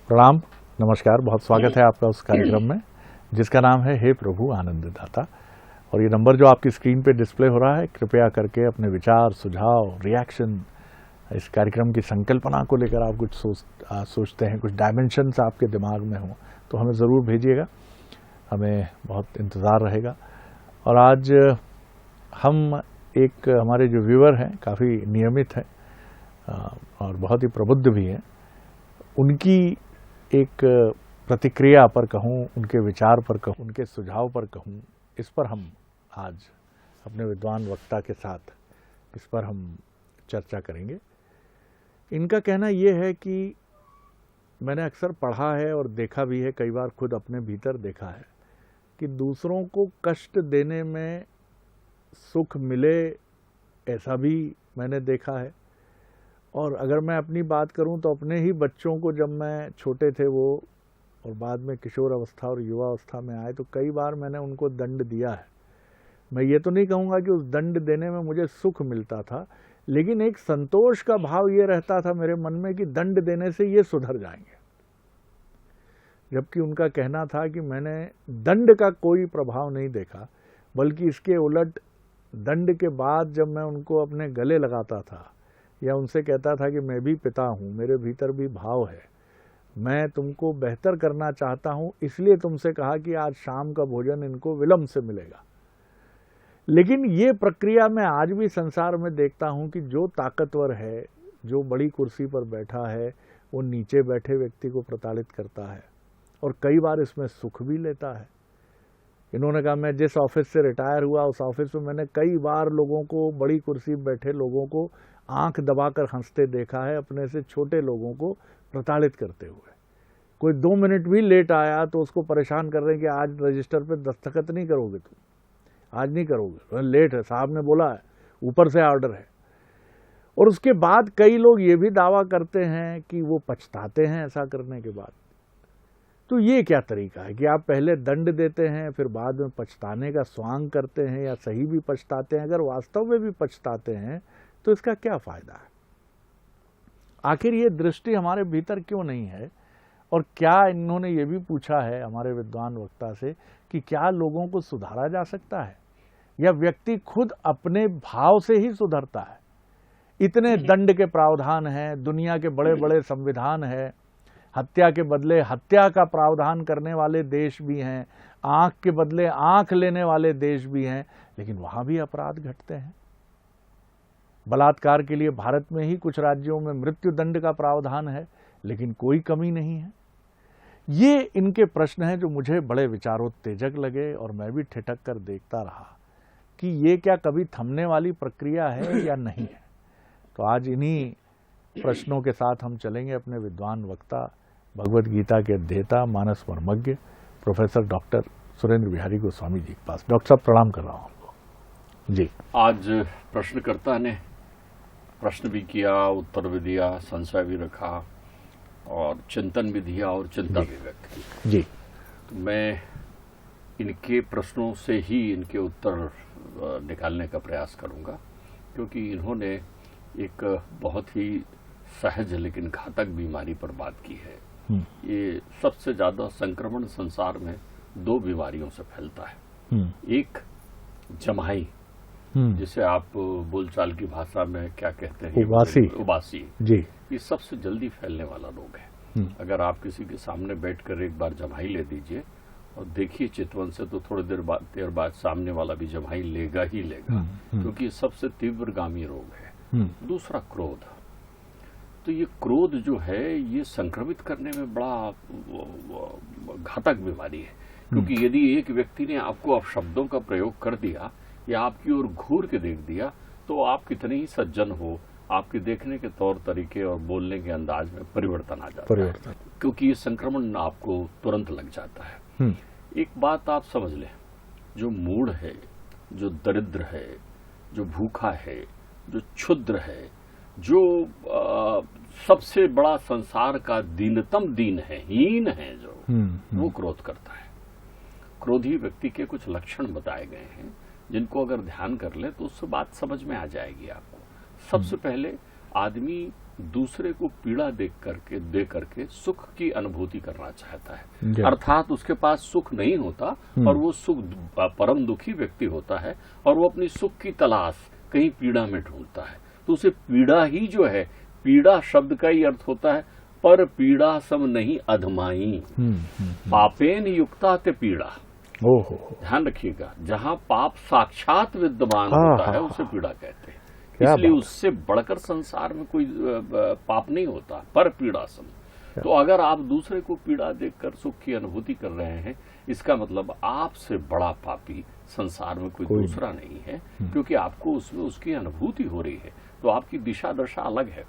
प्रणाम, नमस्कार। बहुत स्वागत है आपका उस कार्यक्रम में जिसका नाम है हे प्रभु आनंद दाता। और ये नंबर जो आपकी स्क्रीन पे डिस्प्ले हो रहा है, कृपया करके अपने विचार, सुझाव, रिएक्शन, इस कार्यक्रम की संकल्पना को लेकर आप कुछ सोचते हैं, कुछ डायमेंशंस आपके दिमाग में हो तो हमें ज़रूर भेजिएगा, हमें बहुत इंतज़ार रहेगा। और आज हम एक हमारे जो व्यूअर हैं काफ़ी नियमित हैं और बहुत ही प्रबुद्ध भी हैं, उनकी एक प्रतिक्रिया पर कहूँ, उनके विचार पर कहूँ, उनके सुझाव पर कहूँ, इस पर हम आज अपने विद्वान वक्ता के साथ इस पर हम चर्चा करेंगे। इनका कहना ये है कि मैंने अक्सर पढ़ा है और देखा भी है, कई बार खुद अपने भीतर देखा है कि दूसरों को कष्ट देने में सुख मिले, ऐसा भी मैंने देखा है। और अगर मैं अपनी बात करूं तो अपने ही बच्चों को जब मैं छोटे थे वो और बाद में किशोर अवस्था और युवा अवस्था में आए तो कई बार मैंने उनको दंड दिया है। मैं ये तो नहीं कहूँगा कि उस दंड देने में मुझे सुख मिलता था, लेकिन एक संतोष का भाव ये रहता था मेरे मन में कि दंड देने से ये सुधर जाएंगे। जबकि उनका कहना था कि मैंने दंड का कोई प्रभाव नहीं देखा, बल्कि इसके उलट दंड के बाद जब मैं उनको अपने गले लगाता था या उनसे कहता था कि मैं भी पिता हूँ, मेरे भीतर भी भाव है, मैं तुमको बेहतर करना चाहता हूँ, इसलिए तुमसे कहा कि आज शाम का भोजन इनको विलम्ब से मिलेगा। लेकिन ये प्रक्रिया मैं आज भी संसार में देखता हूँ कि जो ताकतवर है, जो बड़ी कुर्सी पर बैठा है, वो नीचे बैठे व्यक्ति को प्रताड़ित करता है और कई बार इसमें सुख भी लेता है। इन्होंने कहा मैं जिस ऑफिस से रिटायर हुआ उस ऑफिस में मैंने कई बार लोगों को, बड़ी कुर्सी पर बैठे लोगों को आंख दबाकर हंसते देखा है, अपने से छोटे लोगों को प्रताड़ित करते हुए। कोई 2 मिनट भी लेट आया तो उसको परेशान कर रहे हैं कि आज रजिस्टर पे दस्तखत नहीं करोगे, तुम आज नहीं करोगे, लेट है, साहब ने बोला है, ऊपर से ऑर्डर है। और उसके बाद कई लोग ये भी दावा करते हैं कि वो पछताते हैं ऐसा करने के बाद। तो ये क्या तरीका है कि आप पहले दंड देते हैं फिर बाद में पछताने का स्वांग करते हैं, या सही भी पछताते हैं? अगर वास्तव में भी पछताते हैं तो इसका क्या फायदा है? आखिर ये दृष्टि हमारे भीतर क्यों नहीं है? और क्या इन्होंने ये भी पूछा है हमारे विद्वान वक्ता से कि क्या लोगों को सुधारा जा सकता है या व्यक्ति खुद अपने भाव से ही सुधरता है? इतने दंड के प्रावधान हैं, दुनिया के बड़े बड़े संविधान है, हत्या के बदले हत्या का प्रावधान करने वाले देश भी हैं, आंख के बदले आंख लेने वाले देश भी हैं, लेकिन वहां भी अपराध घटते हैं। बलात्कार के लिए भारत में ही कुछ राज्यों में मृत्यु दंड का प्रावधान है, लेकिन कोई कमी नहीं है। ये इनके प्रश्न हैं जो मुझे बड़े विचारोत्तेजक लगे और मैं भी ठिठक कर देखता रहा कि ये क्या कभी थमने वाली प्रक्रिया है या नहीं है। तो आज इन्हीं प्रश्नों के साथ हम चलेंगे अपने विद्वान वक्ता, भगवद गीता के अध्येता, मानस मर्मज्ञ प्रोफेसर डॉक्टर सुरेंद्र बिहारी गोस्वामी जी के पास। डॉक्टर साहब प्रणाम कर रहा हूँ आपको जी। आज प्रश्नकर्ता ने प्रश्न भी किया, उत्तर भी दिया, संशय भी रखा और चिंतन भी दिया और चिंता भी व्यक्त की जी। तो मैं इनके प्रश्नों से ही इनके उत्तर निकालने का प्रयास करूंगा, क्योंकि इन्होंने एक बहुत ही सहज लेकिन घातक बीमारी पर बात की है। ये सबसे ज्यादा संक्रमण संसार में 2 बीमारियों से फैलता है। एक जमाई, जिसे आप बोलचाल की भाषा में क्या कहते हैं, उबासी जी। ये सबसे जल्दी फैलने वाला रोग है। अगर आप किसी के सामने बैठकर एक बार जमाई ले दीजिए और देखिए चितवन से, तो थोड़ी देर बाद सामने वाला भी जमाई लेगा ही लेगा, क्योंकि ये सबसे तीव्रगामी रोग है। दूसरा क्रोध। तो ये क्रोध जो है ये संक्रमित करने में बड़ा घातक बीमारी है, क्योंकि यदि एक व्यक्ति ने आपको अपशब्दों का प्रयोग कर दिया या आपकी ओर घूर के देख दिया, तो आप कितने ही सज्जन हो, आपके देखने के तौर तरीके और बोलने के अंदाज में परिवर्तन आ जाता है, क्योंकि ये संक्रमण आपको तुरंत लग जाता है। एक बात आप समझ लें, जो मूढ़ है, जो दरिद्र है, जो भूखा है, जो क्षुद्र है, जो सबसे बड़ा संसार का दीनतम दीन है, हीन है, जो वो क्रोध करता है। क्रोधी व्यक्ति के कुछ लक्षण बताए गए हैं, जिनको अगर ध्यान कर ले तो उससे बात समझ में आ जाएगी आपको। सबसे पहले आदमी दूसरे को पीड़ा दे करके सुख की अनुभूति करना चाहता है। जी। अर्थात उसके पास सुख नहीं होता और वो सुख परम दुखी व्यक्ति होता है और वो अपनी सुख की तलाश कहीं पीड़ा में ढूंढता है। तो उसे पीड़ा ही जो है, पीड़ा शब्द का ही अर्थ होता है पर पीड़ा सम नहीं अधमाई, पापेन युक्ता ते पीड़ा। ओहो, ध्यान रखिएगा, जहाँ पाप साक्षात विद्यमान होता है उसे पीड़ा कहते हैं। क्या इसलिए बात। उससे बढ़कर संसार में कोई पाप नहीं होता, पर पीड़ा सम। तो अगर आप दूसरे को पीड़ा देखकर सुख की अनुभूति कर रहे हैं, इसका मतलब आपसे बड़ा पापी संसार में कोई दूसरा नहीं है, क्योंकि आपको उसमें उसकी अनुभूति हो रही है। तो आपकी दिशा दशा अलग है।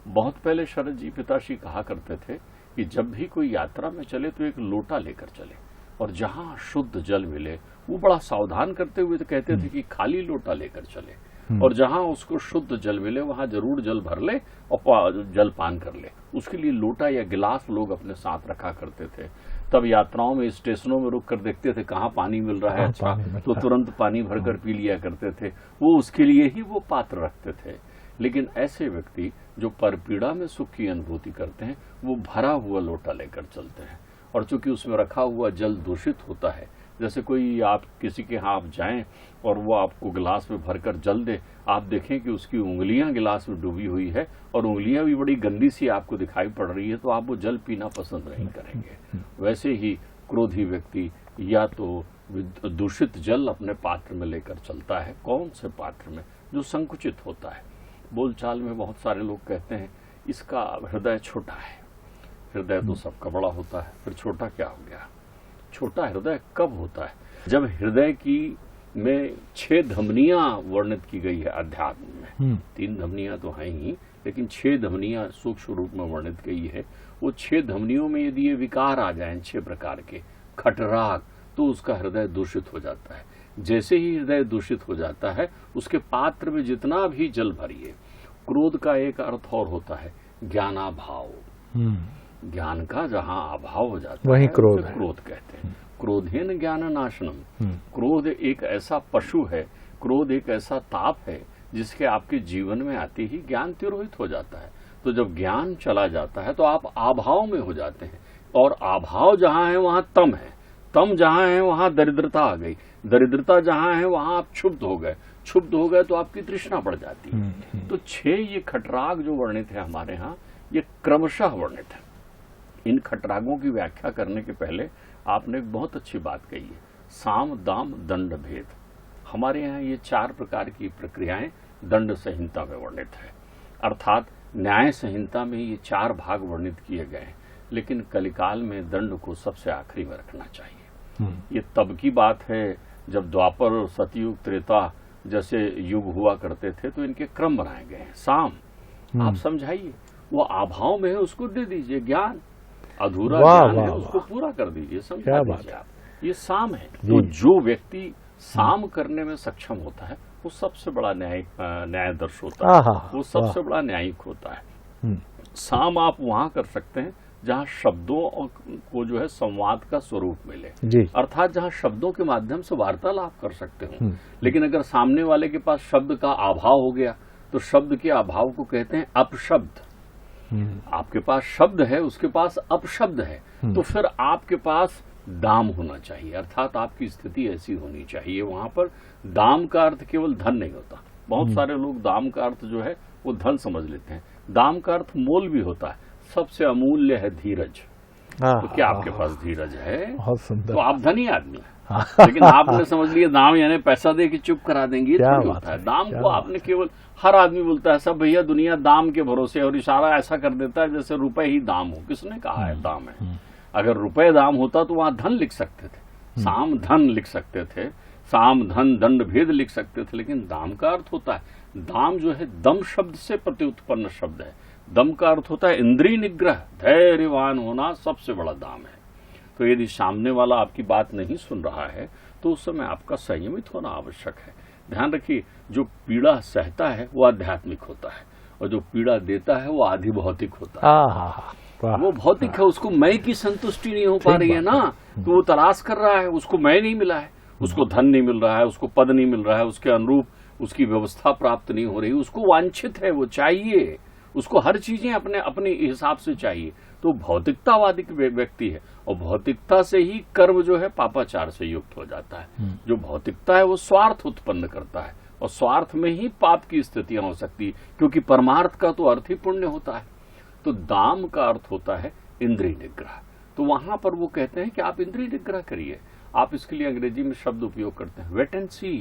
बहुत पहले शरद जी पिताश्री कहा करते थे कि जब भी कोई यात्रा में चले तो एक लोटा लेकर चले, और जहां शुद्ध जल मिले वो बड़ा सावधान करते हुए तो कहते थे कि खाली लोटा लेकर चले, और जहां उसको शुद्ध जल मिले वहां जरूर जल भर ले और जल पान कर ले। उसके लिए लोटा या गिलास लोग अपने साथ रखा करते थे। तब यात्राओं में स्टेशनों में रुक कर देखते थे कहाँ पानी मिल रहा है अच्छा, तो तुरंत पानी भरकर पी लिया करते थे। वो उसके लिए ही वो पात्र रखते थे। लेकिन ऐसे व्यक्ति जो परपीड़ा में सुख की अनुभूति करते हैं, वो भरा हुआ लोटा लेकर चलते हैं, और चूंकि उसमें रखा हुआ जल दूषित होता है, जैसे कोई आप किसी के यहाँ आप जाएं और वो आपको गिलास में भरकर जल दे, आप देखें कि उसकी उंगलियां गिलास में डूबी हुई है और उंगलियां भी बड़ी गंदी सी आपको दिखाई पड़ रही है, तो आप वो जल पीना पसंद नहीं करेंगे। वैसे ही क्रोधी व्यक्ति या तो दूषित जल अपने पात्र में लेकर चलता है। कौन से पात्र में? जो संकुचित होता है। बोलचाल में बहुत सारे लोग कहते हैं इसका हृदय छोटा है। हृदय तो सबका बड़ा होता है, फिर छोटा क्या हो गया? छोटा हृदय कब होता है? जब हृदय की में 6 धमनियां वर्णित की गई है अध्यात्म में। 3 धमनियां तो हैं ही, लेकिन 6 धमनियां सूक्ष्म रूप में वर्णित गई है। वो 6 धमनियों में यदि ये विकार आ जाएं 6 प्रकार के, खटराग, तो उसका हृदय दूषित हो जाता है। जैसे ही हृदय दूषित हो जाता है, उसके पात्र में जितना भी जल भरिए। क्रोध का एक अर्थ और होता है ज्ञानाभाव। ज्ञान का जहाँ अभाव हो जाता वही है क्रोध उसे क्रोध कहते हैं। क्रोधेन ज्ञान नाशनम। क्रोध एक ऐसा पशु है, क्रोध एक ऐसा ताप है जिसके आपके जीवन में आते ही ज्ञान तिरोहित हो जाता है। तो जब ज्ञान चला जाता है तो आप अभाव में हो जाते हैं, और अभाव जहाँ है वहाँ तम है, तम जहाँ है वहाँ दरिद्रता आ गई, दरिद्रता जहाँ है वहाँ आप क्षुब्ध हो गए, क्षुब्ध हो गए तो आपकी तृष्णा बढ़ जाती है। तो 6 ये खटराग जो वर्णित है हमारे यहाँ, ये क्रमशः वर्णित है। इन खटरागों की व्याख्या करने के पहले आपने एक बहुत अच्छी बात कही है, साम दाम दंड भेद। हमारे यहाँ ये 4 प्रकार की प्रक्रियाएं दंड संहिता में वर्णित है। अर्थात न्याय संहिता में ये 4 भाग वर्णित किए गए हैं, लेकिन कलिकाल में दंड को सबसे आखिरी में रखना चाहिए। ये तब की बात है जब द्वापर और सतयुग त्रेता जैसे युग हुआ करते थे, तो इनके क्रम बनाए गए हैं। साम आप समझाइए, वो अभाव में है उसको दे दीजिए ज्ञान, अधूरा ज्ञान है उसको पूरा कर दीजिए, समझा दीजिए आप। ये साम है। तो जो व्यक्ति साम करने में सक्षम होता है वो सबसे बड़ा न्यायदर्श होता है, वो सबसे बड़ा न्यायिक होता है। साम आप वहां कर सकते हैं जहां शब्दों को जो है संवाद का स्वरूप मिले, अर्थात जहां शब्दों के माध्यम से वार्तालाप कर सकते हो। लेकिन अगर सामने वाले के पास शब्द का अभाव हो गया तो शब्द के अभाव को कहते हैं अपशब्द। आपके पास शब्द है, उसके पास अपशब्द है, तो फिर आपके पास दाम होना चाहिए, अर्थात आपकी स्थिति ऐसी होनी चाहिए। वहां पर दाम का अर्थ केवल धन नहीं होता। बहुत सारे लोग दाम का अर्थ जो है वो धन समझ लेते हैं। दाम का अर्थ मोल भी होता है। सबसे अमूल्य है धीरज। तो क्या आपके पास धीरज है? बहुत सुंदर। तो आप धनी आदमी हैं। लेकिन आपने समझ लिया दाम यानी पैसा दे के चुप करा देंगे, ये थोड़ी होता है। दाम को आपने केवल, हर आदमी बोलता है सब भैया दुनिया दाम के भरोसे, और इशारा ऐसा कर देता है जैसे रुपए ही दाम हो। किसने कहा है दाम है? अगर रुपए दाम होता तो वहां धन लिख सकते थे, साम धन लिख सकते थे, साम धन दंड भेद लिख सकते थे। लेकिन दाम का अर्थ होता है, दाम जो है दम शब्द से प्रत्युत्पन्न शब्द है। दम का अर्थ होता है इंद्रिय निग्रह, धैर्यवान होना सबसे बड़ा दाम है। तो यदि सामने वाला आपकी बात नहीं सुन रहा है तो उस समय आपका संयमित होना आवश्यक है। ध्यान रखिए, जो पीड़ा सहता है वो आध्यात्मिक होता है, और जो पीड़ा देता है वो आधि भौतिक होता है। वो भौतिक है, उसको मैं की संतुष्टि नहीं हो पा रही है ना, तो वो तलाश कर रहा है, उसको मैं नहीं मिला है, उसको धन नहीं मिल रहा है, उसको पद नहीं मिल रहा है, उसके अनुरूप उसकी व्यवस्था प्राप्त नहीं हो रही, उसको वांछित है, वो चाहिए, उसको हर चीजें अपने अपने हिसाब से चाहिए, तो भौतिकतावादी व्यक्ति है। और भौतिकता से ही कर्म जो है पापाचार से युक्त हो जाता है। जो भौतिकता है वो स्वार्थ उत्पन्न करता है, और स्वार्थ में ही पाप की स्थितियां हो सकती है, क्योंकि परमार्थ का तो अर्थ ही पुण्य होता है। तो दाम का अर्थ होता है इंद्रिय निग्रह। तो वहां पर वो कहते हैं कि आप इंद्रिय निग्रह करिए। आप इसके लिए अंग्रेजी में शब्द उपयोग करते हैं, वेट एंड सी,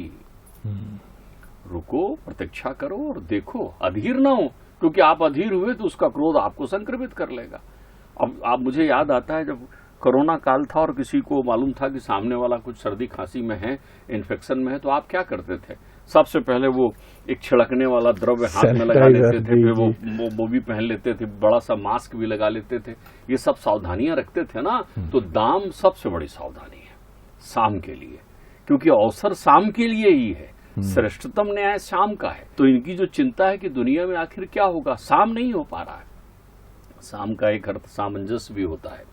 रुको, प्रतीक्षा करो और देखो, अधीर ना हो, क्योंकि आप अधीर हुए तो उसका क्रोध आपको संक्रमित कर लेगा। अब आप, मुझे याद आता है जब कोरोना काल था और किसी को मालूम था कि सामने वाला कुछ सर्दी खांसी में है, इन्फेक्शन में है, तो आप क्या करते थे? सबसे पहले वो एक छिड़कने वाला द्रव्य हाथ में लगा लेते थे, फिर वो भी पहन लेते थे, बड़ा सा मास्क भी लगा लेते थे। ये सब सावधानियां रखते थे ना। तो दाम सबसे बड़ी सावधानी है शाम के लिए, क्योंकि अवसर शाम के लिए ही है, श्रेष्ठतम न्याय शाम का है। तो इनकी जो चिंता है कि दुनिया में आखिर क्या होगा, शाम नहीं हो पा रहा है। शाम का एक अर्थ सामंजस्य भी होता है,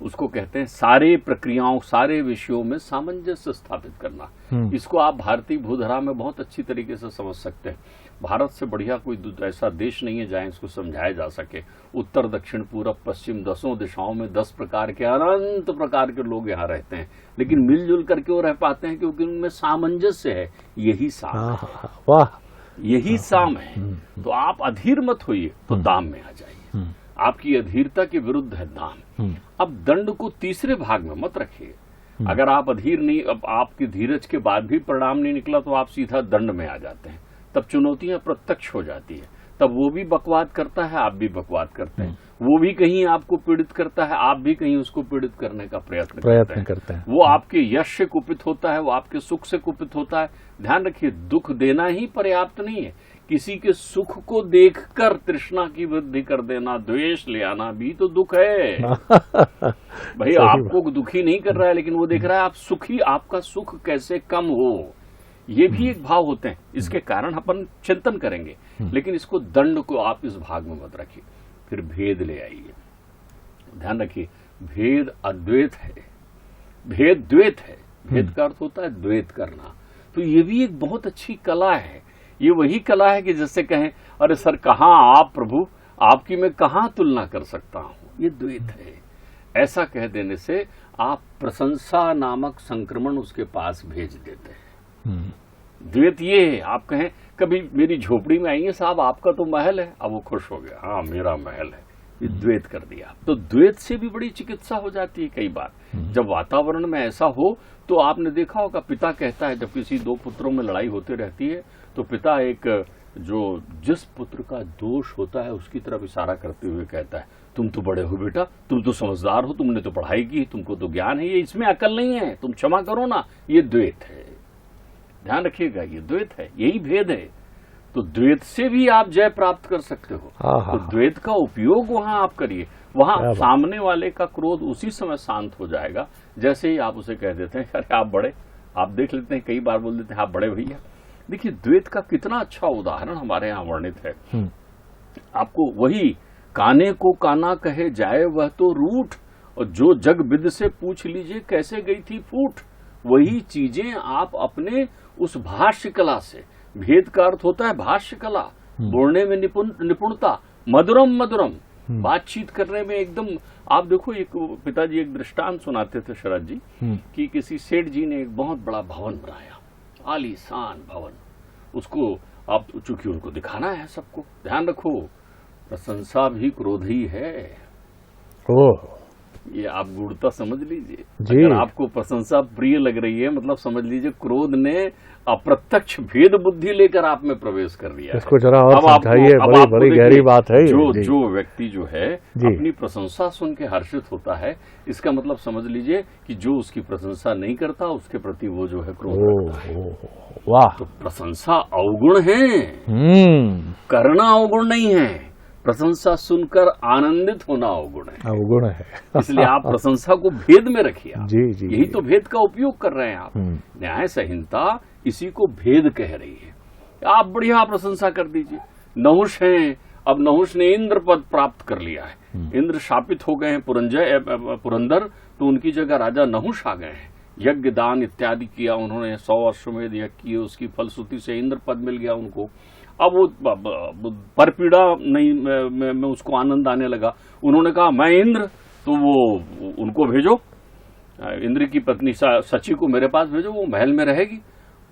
उसको कहते हैं सारे प्रक्रियाओं, सारे विषयों में सामंजस्य स्थापित करना। इसको आप भारतीय भूधरा में बहुत अच्छी तरीके से समझ सकते हैं। भारत से बढ़िया कोई ऐसा देश नहीं है जहां इसको समझाया जा सके। उत्तर, दक्षिण, पूरब, पश्चिम, 10 दिशाओं में 10 प्रकार के, अनंत प्रकार के लोग यहाँ रहते हैं, लेकिन मिलजुल करके वो रह पाते हैं क्योंकि उनमें सामंजस्य है। यही साम है, वाह, यही साम है। तो आप अधीर मत होइए, तो दाम में आ जाइए। आपकी अधीरता के विरुद्ध है दाम। अब दंड को तीसरे भाग में मत रखिए। अगर आप अधीर नहीं, अब आपकी धीरज के बाद भी परिणाम नहीं निकला, तो आप सीधा दंड में आ जाते हैं। तब चुनौतियां प्रत्यक्ष हो जाती है। तब वो भी बकवाद करता है, आप भी बकवाद करते हैं। वो भी कहीं आपको पीड़ित करता है, आप भी कहीं उसको पीड़ित करने का प्रयत्न करते हैं। वो आपके यश से कुपित होता है, वो आपके सुख से कुपित होता है। ध्यान रखिए, दुख देना ही पर्याप्त नहीं है। किसी के सुख को देखकर तृष्णा की वृद्धि कर देना, द्वेष ले आना भी तो दुख है। भाई आपको दुखी नहीं कर रहा है, लेकिन वो देख रहा है आप सुखी, आपका सुख कैसे कम हो। ये भी एक भाव होते हैं। इसके कारण अपन चिंतन करेंगे, लेकिन इसको दंड को आप इस भाग में मत रखिए। फिर भेद ले आइए। ध्यान रखिए, भेद अद्वैत है, भेद द्वैत है। भेद का अर्थ होता है द्वैत करना। तो ये भी एक बहुत अच्छी कला है। ये वही कला है कि जैसे कहें, अरे सर कहाँ आप प्रभु, आपकी मैं कहाँ तुलना कर सकता हूं। ये द्वैत है। ऐसा कह देने से आप प्रशंसा नामक संक्रमण उसके पास भेज देते हैं। द्वैत ये है, आप कहें कभी मेरी झोपड़ी में आइए साहब, आपका तो महल है, अब वो खुश हो गया, हाँ मेरा महल है। ये द्वैत कर दिया। तो द्वैत से भी बड़ी चिकित्सा हो जाती है कई बार। जब वातावरण में ऐसा हो, तो आपने देखा होगा, पिता कहता है जब किसी दो पुत्रों में लड़ाई होती रहती है, तो पिता एक जो जिस पुत्र का दोष होता है उसकी तरफ इशारा करते हुए कहता है, तुम तो बड़े हो बेटा, तुम तो समझदार हो, तुमने तो पढ़ाई की, तुमको तो ज्ञान है, ये इसमें अकल नहीं है, तुम क्षमा करो ना। ये द्वैत है। ध्यान रखिएगा, ये द्वैत है, यही भेद है। तो द्वैत से भी आप जय प्राप्त कर सकते हो। तो द्वैत का उपयोग वहां आप करिए। वहां सामने वाले का क्रोध उसी समय शांत हो जाएगा जैसे ही आप उसे कह देते हैं, अरे आप बड़े, आप देख लेते हैं कई बार बोल देते हैं आप बड़े भैया। देखिए द्वैत का कितना अच्छा उदाहरण हमारे यहाँ वर्णित है। आपको वही, काने को काना कहे जाए वह तो रूठ, और जो जग बिद से पूछ लीजिए कैसे गई थी फूट। वही चीजें आप अपने उस भाष्य कला से, भेद का अर्थ होता है भाष्य कला, बोलने में निपुणता, मधुरम मधुरम, बातचीत करने में एकदम। आप देखो, एक पिताजी एक दृष्टांत सुनाते थे शरद जी कि किसी सेठ जी ने एक बहुत बड़ा भवन बनाया, आलीशान भवन। उसको आप, चूंकि उनको दिखाना है सबको, ध्यान रखो प्रशंसा भी क्रोध ही है। ये आप गूढ़ता समझ लीजिए। अगर आपको प्रशंसा प्रिय लग रही है, मतलब समझ लीजिए क्रोध ने अप्रत्यक्ष भेद बुद्धि लेकर आप में प्रवेश कर लिया। इसको जरा और समझाइए, बड़ी गहरी बात है। जो व्यक्ति जो है अपनी प्रशंसा सुन के हर्षित होता है, इसका मतलब समझ लीजिए कि जो उसकी प्रशंसा नहीं करता उसके प्रति वो जो है क्रोध करता है। वाह! तो प्रशंसा अवगुण है, करना अवगुण नहीं है। प्रशंसा सुनकर आनंदित होना अवगुण है, अवगुण है। इसलिए आप प्रशंसा को भेद में रखिए। जी, यही तो भेद का उपयोग कर रहे हैं आप। न्याय संहिता इसी को भेद कह रही है। आप बढ़िया प्रशंसा कर दीजिए। नहुष हैं, अब नहुष ने इंद्र पद प्राप्त कर लिया है। इंद्र शापित हो गए हैं पुरंदर, तो उनकी जगह राजा नहुष आ गए हैं। यज्ञ दान इत्यादि किया उन्होंने, 100 अश्वमेध यज्ञ किए, उसकी फलश्रुति से इंद्र पद मिल गया उनको। अब वो परपीड़ा नहीं में उसको आनंद आने लगा। उन्होंने कहा मैं इंद्र, तो वो उनको भेजो, इंद्र की पत्नी सची को मेरे पास भेजो, वो महल में रहेगी।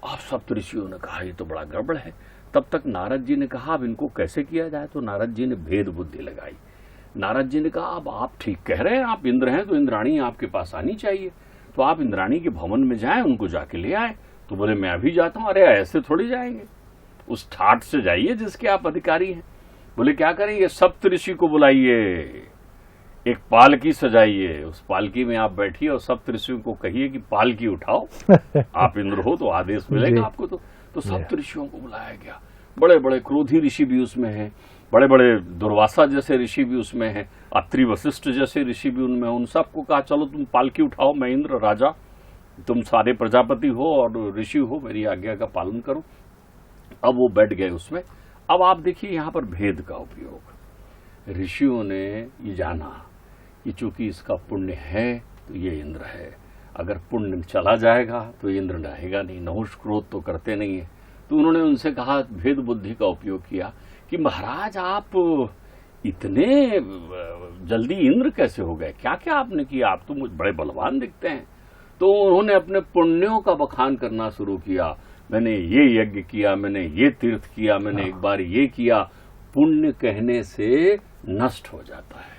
अब सप्तऋषियों ने कहा ये तो बड़ा गड़बड़ है। तब तक नारद जी ने कहा अब इनको कैसे किया जाए, तो नारद जी ने भेद बुद्धि लगाई। नारद जी ने कहा अब आप ठीक कह रहे हैं, आप इंद्र हैं तो इंद्राणी आपके पास आनी चाहिए, तो आप इंद्राणी के भवन में जाएं, उनको जाके ले आए। तो बोले मैं अभी जाता हूं। अरे ऐसे थोड़ी जाएंगे, उस ठाट से जाइए जिसके आप अधिकारी हैं। बोले क्या करेंगे, सप्तऋषि को बुलाइए, एक पालकी सजाइए, उस पालकी में आप बैठिए और सप्तऋषियों को कहिए कि पालकी उठाओ, आप इंद्र हो तो आदेश मिलेगा आपको। तो सप्तऋषियों को बुलाया गया। बड़े बड़े क्रोधी ऋषि भी उसमें हैं, बड़े बड़े दुर्वासा जैसे ऋषि भी उसमें हैं, अत्रि वशिष्ठ जैसे ऋषि भी उनमें। उन सबको कहा चलो तुम पालकी उठाओ, मैं इंद्र राजा, तुम सारे प्रजापति हो और ऋषि हो, मेरी आज्ञा का पालन करो। अब वो बैठ गए उसमें। अब आप देखिए यहाँ पर भेद का उपयोग। ऋषियों ने ये जाना कि चूंकि इसका पुण्य है तो ये इंद्र है, अगर पुण्य चला जाएगा तो इंद्र रहेगा नहीं, नहुष क्रोध तो करते नहीं है। तो उन्होंने उनसे कहा, भेद बुद्धि का उपयोग किया कि महाराज आप इतने जल्दी इंद्र कैसे हो गए, क्या क्या आपने किया, आप तो मुझे बड़े बलवान दिखते हैं। तो उन्होंने अपने पुण्यों का बखान करना शुरू किया। मैंने ये यज्ञ किया, मैंने ये तीर्थ किया, मैंने एक बार ये किया। पुण्य कहने से नष्ट हो जाता है,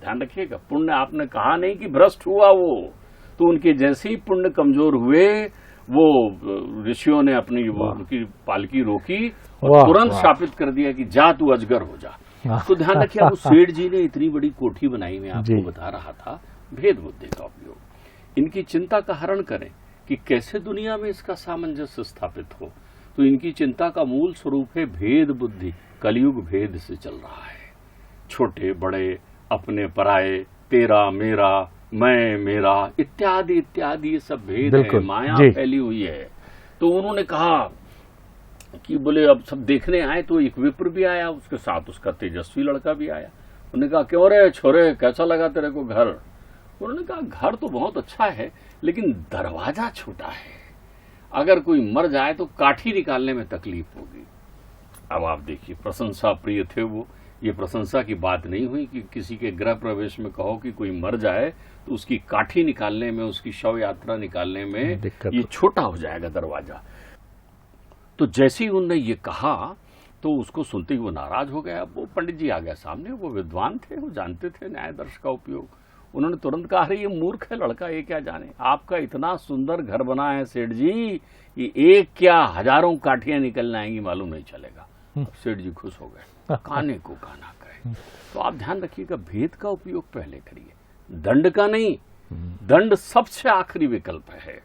ध्यान रखिएगा। पुण्य आपने कहा नहीं कि भ्रष्ट हुआ वो, तो उनके जैसे ही पुण्य कमजोर हुए, वो ऋषियों ने अपनी वो उनकी पालकी रोकी और तुरंत शापित कर दिया कि जा तू अजगर हो जा। तो ध्यान रखिए, वो सेठ जी ने इतनी बड़ी कोठी बनाई, मैं आपको बता रहा था, भेद बुद्धि का उपयोग। इनकी चिंता का हरण करें कि कैसे दुनिया में इसका सामंजस्य स्थापित हो। तो इनकी चिंता का मूल स्वरूप है भेद बुद्धि। कलयुग भेद से चल रहा है, छोटे बड़े, अपने पराये, तेरा मेरा, मैं मेरा इत्यादि इत्यादि, ये सब भेद है, माया फैली हुई है। तो उन्होंने कहा कि बोले अब सब देखने आए, तो एक विप्र भी आया, उसके साथ उसका तेजस्वी लड़का भी आया। उन्होंने कहा क्यों रे छोरे, कैसा लगा तेरे को घर? उन्होंने कहा घर तो बहुत अच्छा है, लेकिन दरवाजा छोटा है, अगर कोई मर जाए तो काठी निकालने में तकलीफ होगी। अब आप देखिए, प्रशंसा प्रिय थे वो। ये प्रशंसा की बात नहीं हुई कि किसी के गृह प्रवेश में कहो कि कोई मर जाए तो उसकी काठी निकालने में, उसकी शव यात्रा निकालने में ये छोटा हो जाएगा दरवाजा। तो जैसे ही उन्होंने ये कहा तो उसको सुनते ही वो नाराज हो गया। वो पंडित जी आ गया सामने, वो विद्वान थे, वो जानते थे न्याय दर्श का उपयोग। उन्होंने तुरंत कहा अरे ये मूर्ख है लड़का, ये क्या जाने, आपका इतना सुंदर घर बना है सेठ जी, ये एक क्या हजारों काठियां निकलने आएंगी मालूम नहीं चलेगा। सेठ जी खुश हो गए, काने को काना कहे। तो आप ध्यान रखिएगा, भेद का उपयोग पहले करिए, दंड का नहीं। दंड सबसे आखिरी विकल्प है,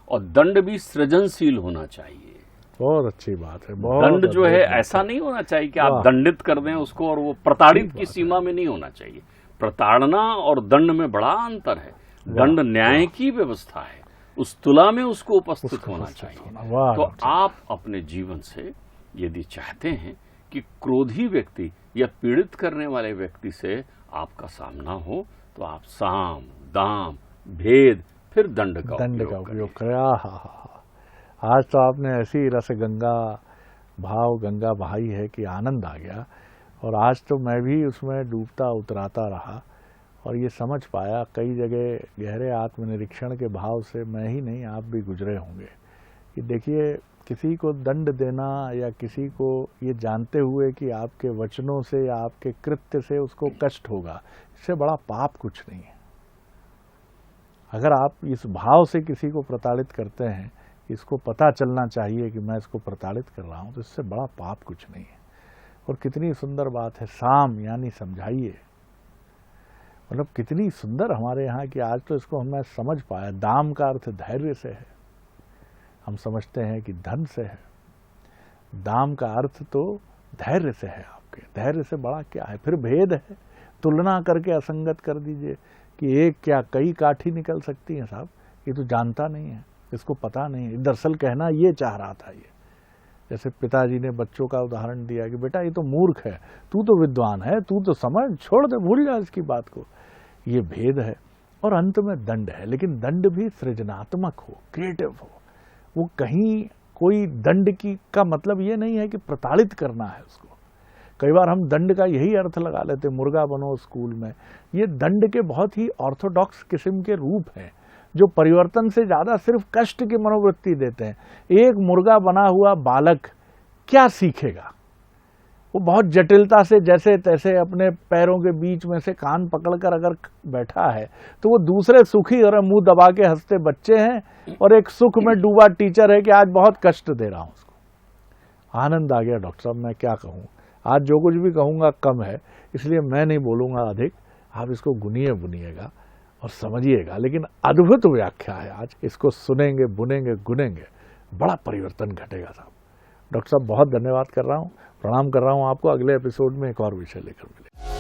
और दंड भी सृजनशील होना चाहिए। बहुत अच्छी बात है। दंड जो है ऐसा नहीं होना चाहिए कि आप दंडित कर दें उसको, और वो प्रताड़ित की सीमा में नहीं होना चाहिए। प्रताड़ना और दंड में बड़ा अंतर है। दंड न्याय की व्यवस्था है, उस तुला में उसको उपस्थित होना चाहिए। तो आप अपने जीवन से यदि चाहते हैं कि क्रोधी व्यक्ति या पीड़ित करने वाले व्यक्ति से आपका सामना हो, तो आप साम दाम भेद फिर दंड का उपयोग करें। आज तो आपने ऐसी रस गंगा, भाव गंगा बहाई है कि आनंद आ गया। और आज तो मैं भी उसमें डूबता उतराता रहा और ये समझ पाया, कई जगह गहरे आत्मनिरीक्षण के भाव से मैं ही नहीं आप भी गुजरे होंगे कि देखिए, किसी को दंड देना या किसी को ये जानते हुए कि आपके वचनों से या आपके कृत्य से उसको कष्ट होगा, इससे बड़ा पाप कुछ नहीं है। अगर आप इस भाव से किसी को प्रताड़ित करते हैं, इसको पता चलना चाहिए कि मैं इसको प्रताड़ित कर रहा हूं, तो इससे बड़ा पाप कुछ नहीं है। और कितनी सुंदर बात है, साम यानी समझाइए। मतलब कितनी सुंदर हमारे यहाँ की, आज तो इसको मैं समझ पाया। दाम का अर्थ धैर्य से है, हम समझते हैं कि धन से है। दाम का अर्थ तो धैर्य से है। आपके धैर्य से बड़ा क्या है? फिर भेद है, तुलना करके असंगत कर दीजिए कि एक क्या कई काठी निकल सकती हैं साहब, ये तो जानता नहीं है, इसको पता नहीं है। दरअसल कहना ये चाह रहा था। ये जैसे पिताजी ने बच्चों का उदाहरण दिया कि बेटा ये तो मूर्ख है, तू तो विद्वान है, तू तो समझ, छोड़ दे, भूल जा इसकी बात को। ये भेद है। और अंत में दंड है, लेकिन दंड भी सृजनात्मक हो, क्रिएटिव हो। वो कहीं कोई दंड की का मतलब ये नहीं है कि प्रताड़ित करना है उसको। कई बार हम दंड का यही अर्थ लगा लेते, मुर्गा बनो स्कूल में। ये दंड के बहुत ही ऑर्थोडॉक्स किस्म के रूप हैं जो परिवर्तन से ज्यादा सिर्फ कष्ट की मनोवृत्ति देते हैं। एक मुर्गा बना हुआ बालक क्या सीखेगा? वो बहुत जटिलता से जैसे तैसे अपने पैरों के बीच में से कान पकड़कर अगर बैठा है, तो वो दूसरे सुखी और मुंह दबा के हंसते बच्चे हैं और एक सुख में डूबा टीचर है कि आज बहुत कष्ट दे रहा हूं उसको। आनंद आ गया डॉक्टर साहब, मैं क्या कहूँ। आज जो कुछ भी कहूँगा कम है, इसलिए मैं नहीं बोलूँगा अधिक। आप इसको गुनिए बुनिएगा और समझिएगा। लेकिन अद्भुत व्याख्या है आज, इसको सुनेंगे, बुनेंगे, गुनेंगे, बड़ा परिवर्तन घटेगा साहब। डॉक्टर साहब बहुत धन्यवाद कर रहा हूँ, प्रणाम कर रहा हूँ आपको। अगले एपिसोड में एक और विषय लेकर मिलेंगे।